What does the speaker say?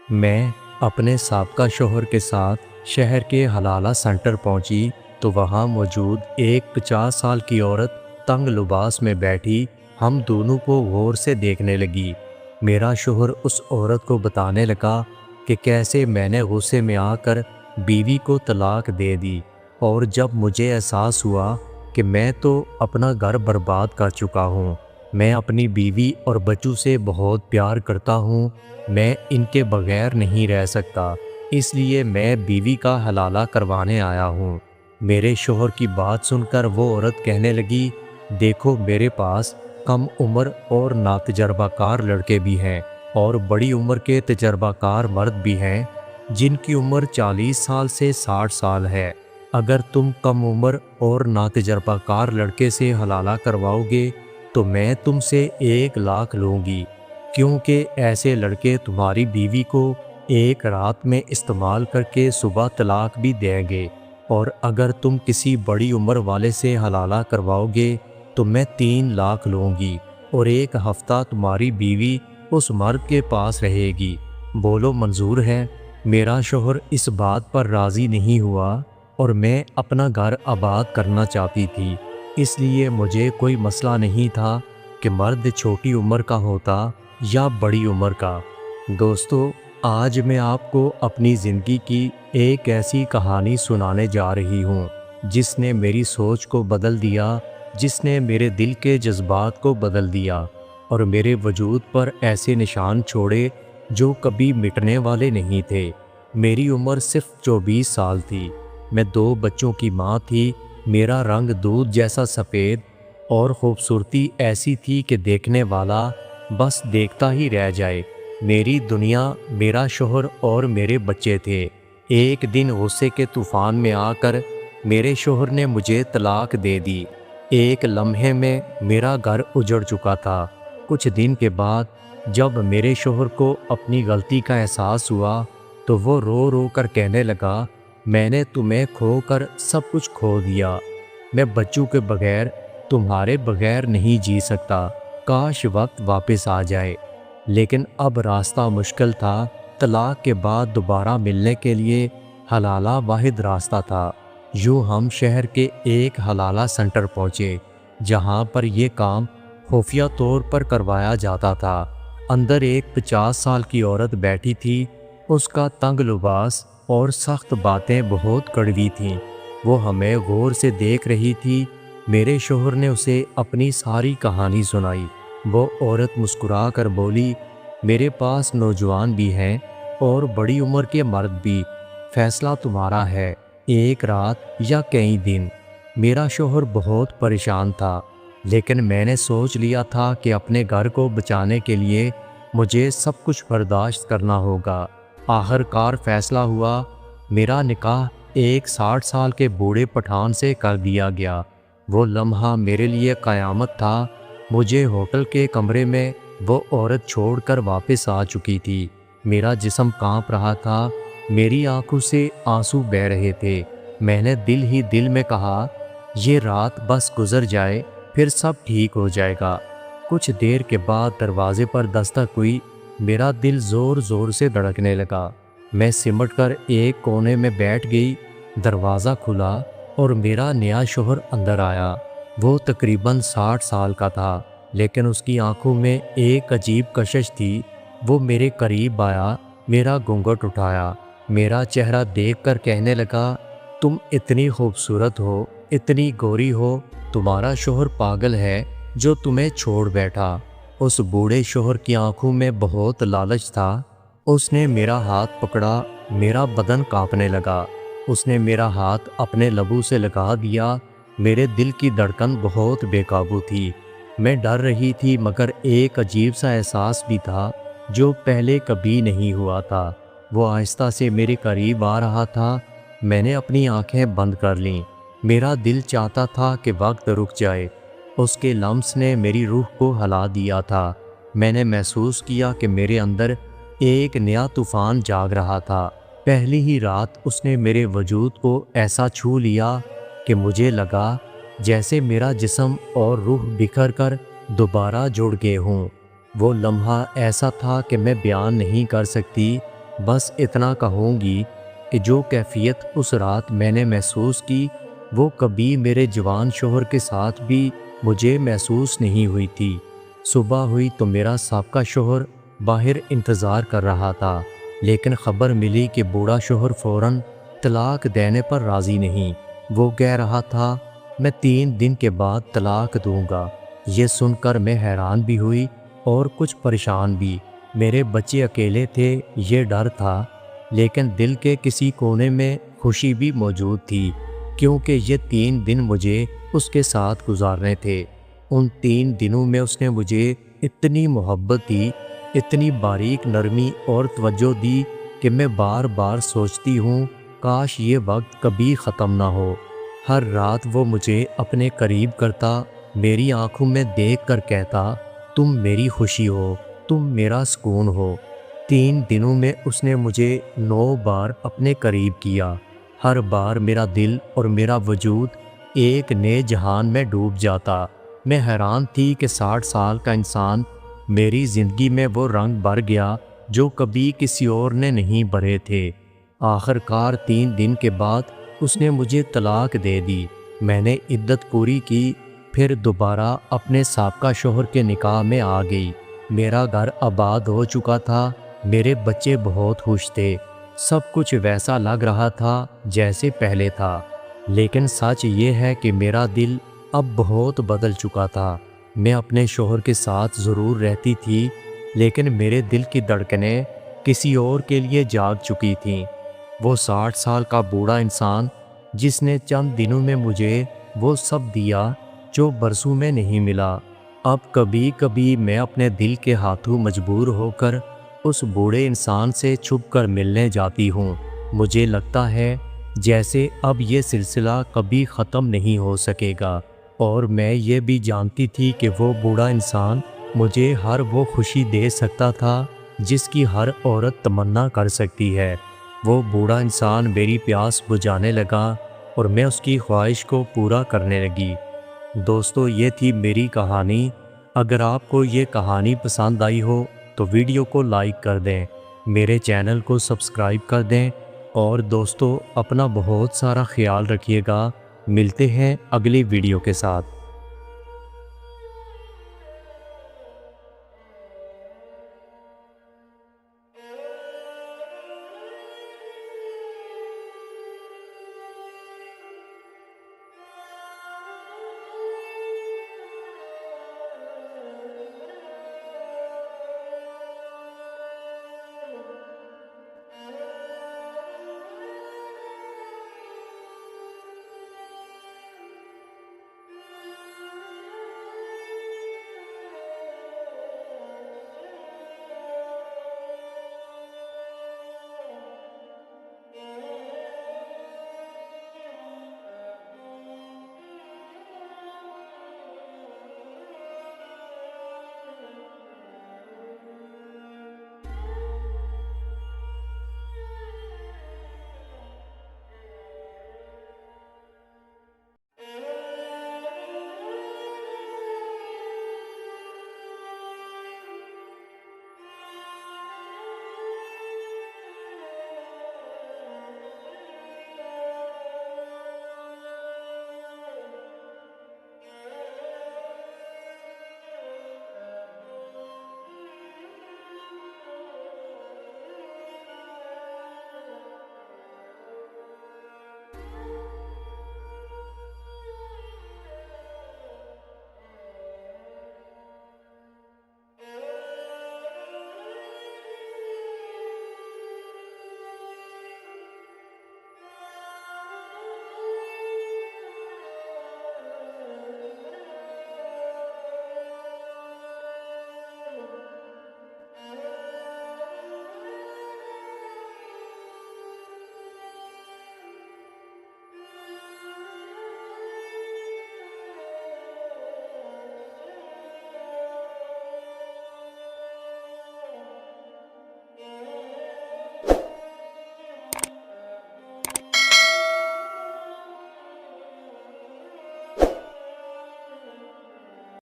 میں اپنے سابقہ شوہر کے ساتھ شہر کے حلالہ سینٹر پہنچی تو وہاں موجود ایک 50 سال کی عورت تنگ لباس میں بیٹھی ہم دونوں کو غور سے دیکھنے لگی۔ میرا شوہر اس عورت کو بتانے لگا کہ کیسے میں نے غصے میں آ کر بیوی کو طلاق دے دی، اور جب مجھے احساس ہوا کہ میں تو اپنا گھر برباد کر چکا ہوں، میں اپنی بیوی اور بچوں سے بہت پیار کرتا ہوں، میں ان کے بغیر نہیں رہ سکتا، اس لیے میں بیوی کا حلالہ کروانے آیا ہوں۔ میرے شوہر کی بات سن کر وہ عورت کہنے لگی، دیکھو میرے پاس کم عمر اور ناتجربہ کار لڑکے بھی ہیں اور بڑی عمر کے تجربہ کار مرد بھی ہیں جن کی عمر 40 سال سے 60 سال ہے۔ اگر تم کم عمر اور ناتجربہ کار لڑکے سے حلالہ کرواؤ گے تو میں تم سے 1 لاکھ لوں گی، کیونکہ ایسے لڑکے تمہاری بیوی کو ایک رات میں استعمال کر کے صبح طلاق بھی دیں گے، اور اگر تم کسی بڑی عمر والے سے حلالہ کرواؤ گے تو میں 3 لاکھ لوں گی، اور 1 ہفتہ تمہاری بیوی اس مرد کے پاس رہے گی۔ بولو منظور ہے؟ میرا شوہر اس بات پر راضی نہیں ہوا، اور میں اپنا گھر آباد کرنا چاہتی تھی، اس لیے مجھے کوئی مسئلہ نہیں تھا کہ مرد چھوٹی عمر کا ہوتا یا بڑی عمر کا۔ دوستو، آج میں آپ کو اپنی زندگی کی ایک ایسی کہانی سنانے جا رہی ہوں جس نے میری سوچ کو بدل دیا، جس نے میرے دل کے جذبات کو بدل دیا اور میرے وجود پر ایسے نشان چھوڑے جو کبھی مٹنے والے نہیں تھے۔ میری عمر صرف 24 سال تھی، میں 2 بچوں کی ماں تھی، میرا رنگ دودھ جیسا سفید اور خوبصورتی ایسی تھی کہ دیکھنے والا بس دیکھتا ہی رہ جائے۔ میری دنیا میرا شوہر اور میرے بچے تھے۔ ایک دن غصے کے طوفان میں آ کر میرے شوہر نے مجھے طلاق دے دی۔ ایک لمحے میں میرا گھر اجڑ چکا تھا۔ کچھ دن کے بعد جب میرے شوہر کو اپنی غلطی کا احساس ہوا تو وہ رو رو کر کہنے لگا، میں نے تمہیں کھو کر سب کچھ کھو دیا، میں بچوں کے بغیر تمہارے بغیر نہیں جی سکتا، کاش وقت واپس آ جائے۔ لیکن اب راستہ مشکل تھا۔ طلاق کے بعد دوبارہ ملنے کے لیے حلالہ واحد راستہ تھا۔ یوں ہم شہر کے ایک حلالہ سینٹر پہنچے جہاں پر یہ کام خفیہ طور پر کروایا جاتا تھا۔ اندر ایک 50 سال کی عورت بیٹھی تھی، اس کا تنگ لباس اور سخت باتیں بہت کڑوی تھیں۔ وہ ہمیں غور سے دیکھ رہی تھی۔ میرے شوہر نے اسے اپنی ساری کہانی سنائی۔ وہ عورت مسکرا کر بولی، میرے پاس نوجوان بھی ہیں اور بڑی عمر کے مرد بھی، فیصلہ تمہارا ہے، 1 رات یا کئی دن۔ میرا شوہر بہت پریشان تھا، لیکن میں نے سوچ لیا تھا کہ اپنے گھر کو بچانے کے لیے مجھے سب کچھ برداشت کرنا ہوگا۔ آخر کار فیصلہ ہوا، میرا نکاح ایک 60 سال کے بوڑھے پٹھان سے کر دیا گیا۔ وہ لمحہ میرے لیے قیامت تھا۔ مجھے ہوٹل کے کمرے میں وہ عورت چھوڑ کر واپس آ چکی تھی۔ میرا جسم کانپ رہا تھا، میری آنکھوں سے آنسو بہہ رہے تھے۔ میں نے دل ہی دل میں کہا، یہ رات بس گزر جائے پھر سب ٹھیک ہو جائے گا۔ کچھ دیر کے بعد دروازے پر دستک ہوئی۔ میرا دل زور زور سے دھڑکنے لگا۔ میں سمٹ کر ایک کونے میں بیٹھ گئی۔ دروازہ کھلا اور میرا نیا شوہر اندر آیا۔ وہ تقریباً 60 سال کا تھا، لیکن اس کی آنکھوں میں ایک عجیب کشش تھی۔ وہ میرے قریب آیا، میرا گھونگھٹ اٹھایا، میرا چہرہ دیکھ کر کہنے لگا، تم اتنی خوبصورت ہو، اتنی گوری ہو، تمہارا شوہر پاگل ہے جو تمہیں چھوڑ بیٹھا۔ اس بوڑھے شوہر کی آنکھوں میں بہت لالچ تھا۔ اس نے میرا ہاتھ پکڑا، میرا بدن کانپنے لگا۔ اس نے میرا ہاتھ اپنے لبوں سے لگا دیا۔ میرے دل کی دھڑکن بہت بے قابو تھی۔ میں ڈر رہی تھی، مگر ایک عجیب سا احساس بھی تھا جو پہلے کبھی نہیں ہوا تھا۔ وہ آہستہ سے میرے قریب آ رہا تھا۔ میں نے اپنی آنکھیں بند کر لیں۔ میرا دل چاہتا تھا کہ وقت رک جائے۔ اس کے لمس نے میری روح کو ہلا دیا تھا۔ میں نے محسوس کیا کہ میرے اندر ایک نیا طوفان جاگ رہا تھا۔ پہلی ہی رات اس نے میرے وجود کو ایسا چھو لیا کہ مجھے لگا جیسے میرا جسم اور روح بکھر کر دوبارہ جڑ گئے ہوں۔ وہ لمحہ ایسا تھا کہ میں بیان نہیں کر سکتی۔ بس اتنا کہوں گی کہ جو کیفیت اس رات میں نے محسوس کی وہ کبھی میرے جوان شوہر کے ساتھ بھی مجھے محسوس نہیں ہوئی تھی۔ صبح ہوئی تو میرا سابقہ شوہر باہر انتظار کر رہا تھا، لیکن خبر ملی کہ بوڑھا شوہر فوراً طلاق دینے پر راضی نہیں۔ وہ کہہ رہا تھا میں 3 دن کے بعد طلاق دوں گا۔ یہ سن کر میں حیران بھی ہوئی اور کچھ پریشان بھی۔ میرے بچے اکیلے تھے، یہ ڈر تھا، لیکن دل کے کسی کونے میں خوشی بھی موجود تھی، کیونکہ یہ 3 دن مجھے اس کے ساتھ گزارنے تھے۔ ان 3 دنوں میں اس نے مجھے اتنی محبت دی، اتنی باریک نرمی اور توجہ دی کہ میں بار بار سوچتی ہوں کاش یہ وقت کبھی ختم نہ ہو۔ ہر رات وہ مجھے اپنے قریب کرتا، میری آنکھوں میں دیکھ کر کہتا تم میری خوشی ہو، تم میرا سکون ہو۔ 3 دنوں میں اس نے مجھے 9 بار اپنے قریب کیا۔ ہر بار میرا دل اور میرا وجود ایک نئے جہان میں ڈوب جاتا۔ میں حیران تھی کہ 60 سال کا انسان میری زندگی میں وہ رنگ بھر گیا جو کبھی کسی اور نے نہیں بھرے تھے۔ آخر کار 3 دن کے بعد اس نے مجھے طلاق دے دی۔ میں نے عدت پوری کی، پھر دوبارہ اپنے سابقہ شوہر کے نکاح میں آ گئی۔ میرا گھر آباد ہو چکا تھا، میرے بچے بہت خوش تھے، سب کچھ ویسا لگ رہا تھا جیسے پہلے تھا۔ لیکن سچ یہ ہے کہ میرا دل اب بہت بدل چکا تھا۔ میں اپنے شوہر کے ساتھ ضرور رہتی تھی، لیکن میرے دل کی دھڑکنیں کسی اور کے لیے جاگ چکی تھیں۔ وہ 60 سال کا بوڑھا انسان جس نے چند دنوں میں مجھے وہ سب دیا جو برسوں میں نہیں ملا، اب کبھی کبھی میں اپنے دل کے ہاتھوں مجبور ہو کر اس بوڑھے انسان سے چھپ کر ملنے جاتی ہوں۔ مجھے لگتا ہے جیسے اب یہ سلسلہ کبھی ختم نہیں ہو سکے گا، اور میں یہ بھی جانتی تھی کہ وہ بوڑھا انسان مجھے ہر وہ خوشی دے سکتا تھا جس کی ہر عورت تمنا کر سکتی ہے۔ وہ بوڑھا انسان میری پیاس بجھانے لگا اور میں اس کی خواہش کو پورا کرنے لگی۔ دوستو، یہ تھی میری کہانی۔ اگر آپ کو یہ کہانی پسند آئی ہو تو ویڈیو کو لائک کر دیں، میرے چینل کو سبسکرائب کر دیں، اور دوستو اپنا بہت سارا خیال رکھیے گا۔ ملتے ہیں اگلی ویڈیو کے ساتھ۔